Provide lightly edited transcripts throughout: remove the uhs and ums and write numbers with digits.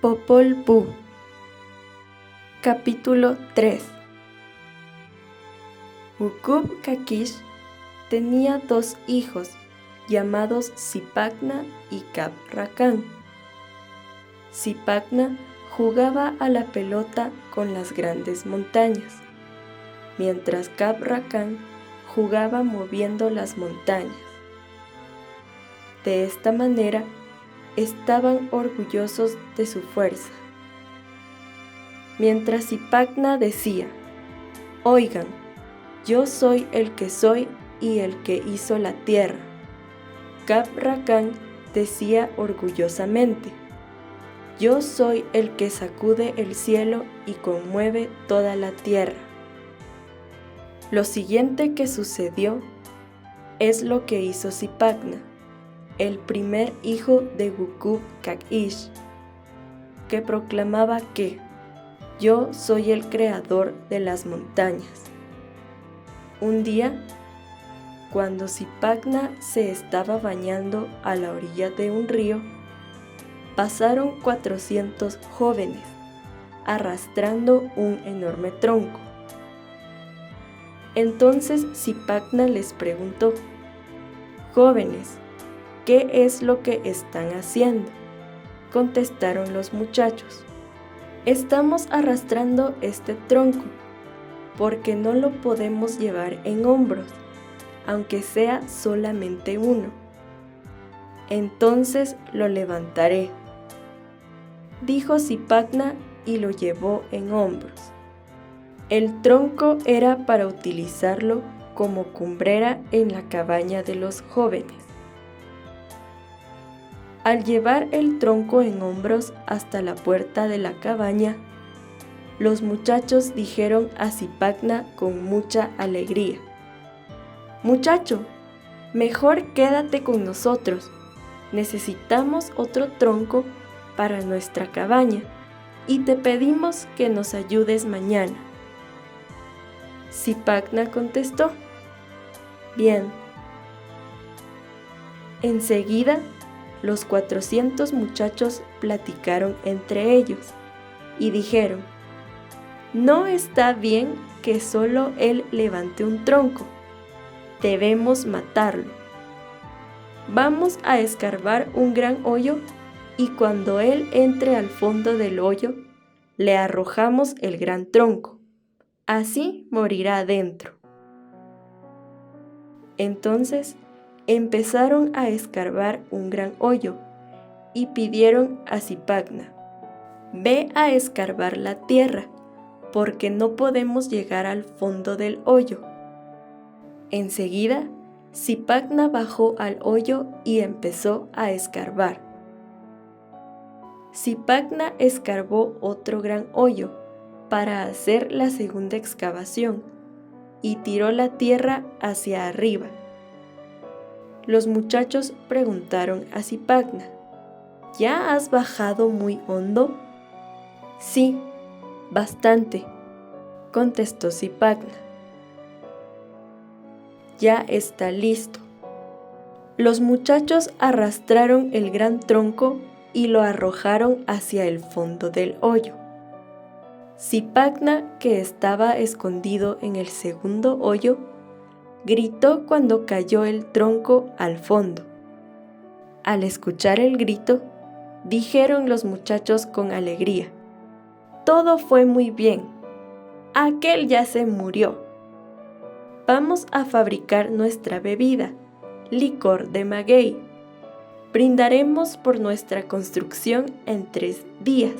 Popol Vuh. Capítulo 3. Ukub Kakish tenía 2 hijos llamados Zipacna y Cap-Rakán. Zipacna jugaba a la pelota con las grandes montañas, mientras Cap-Rakán jugaba moviendo las montañas. De esta manera, estaban orgullosos de su fuerza. Mientras Zipacna decía: «Oigan, yo soy el que soy y el que hizo la tierra», Cap-Rakán decía orgullosamente: «Yo soy el que sacude el cielo y conmueve toda la tierra». Lo siguiente que sucedió es lo que hizo Zipacna, el primer hijo de Ukub Kakish, que proclamaba que «Yo soy el creador de las montañas». Un día, cuando Zipacna se estaba bañando a la orilla de un río, pasaron 400 jóvenes arrastrando un enorme tronco. Entonces Zipacna les preguntó: «Jóvenes, ¿qué es lo que están haciendo?». Contestaron los muchachos: «Estamos arrastrando este tronco, porque no lo podemos llevar en hombros, aunque sea solamente uno. Entonces lo levantaré», dijo Zipacna, y lo llevó en hombros. El tronco era para utilizarlo como cumbrera en la cabaña de los jóvenes. Al llevar el tronco en hombros hasta la puerta de la cabaña, los muchachos dijeron a Zipacna con mucha alegría: «Muchacho, mejor quédate con nosotros. Necesitamos otro tronco para nuestra cabaña y te pedimos que nos ayudes mañana». Zipacna contestó: «Bien». Enseguida, los 400 muchachos platicaron entre ellos y dijeron: «No está bien que solo él levante un tronco. Debemos matarlo. Vamos a escarbar un gran hoyo y cuando él entre al fondo del hoyo, le arrojamos el gran tronco. Así morirá dentro». Entonces empezaron a escarbar un gran hoyo y pidieron a Zipacna: «Ve a escarbar la tierra, porque no podemos llegar al fondo del hoyo». Enseguida, Zipacna bajó al hoyo y empezó a escarbar. Zipacna escarbó otro gran hoyo para hacer la segunda excavación y tiró la tierra hacia arriba. Los muchachos preguntaron a Zipacna: «¿Ya has bajado muy hondo?». «Sí, bastante», contestó Zipacna. «Ya está listo». Los muchachos arrastraron el gran tronco y lo arrojaron hacia el fondo del hoyo. Zipacna, que estaba escondido en el segundo hoyo, gritó cuando cayó el tronco al fondo. Al escuchar el grito, dijeron los muchachos con alegría: «Todo fue muy bien. Aquel ya se murió. Vamos a fabricar nuestra bebida, licor de maguey. Brindaremos por nuestra construcción en 3 días».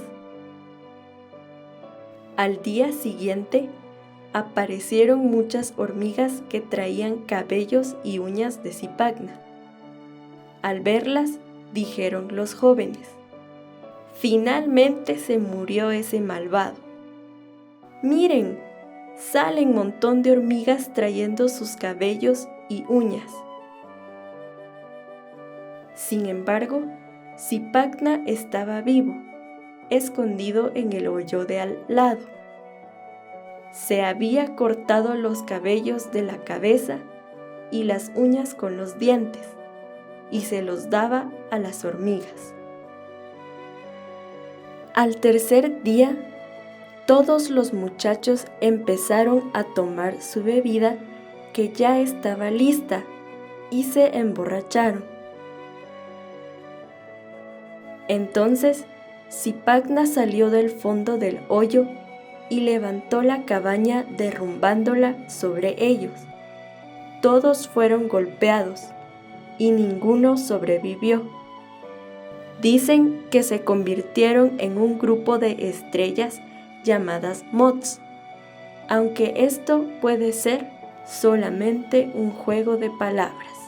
Al día siguiente, aparecieron muchas hormigas que traían cabellos y uñas de Zipacna. Al verlas, dijeron los jóvenes: «Finalmente se murió ese malvado. Miren, salen un montón de hormigas trayendo sus cabellos y uñas». Sin embargo, Zipacna estaba vivo, escondido en el hoyo de al lado. Se había cortado los cabellos de la cabeza y las uñas con los dientes, y se los daba a las hormigas. Al tercer día, todos los muchachos empezaron a tomar su bebida que ya estaba lista y se emborracharon. Entonces, Zipacna salió del fondo del hoyo y levantó la cabaña derrumbándola sobre ellos. Todos fueron golpeados y ninguno sobrevivió. Dicen que se convirtieron en un grupo de estrellas llamadas moths, aunque esto puede ser solamente un juego de palabras.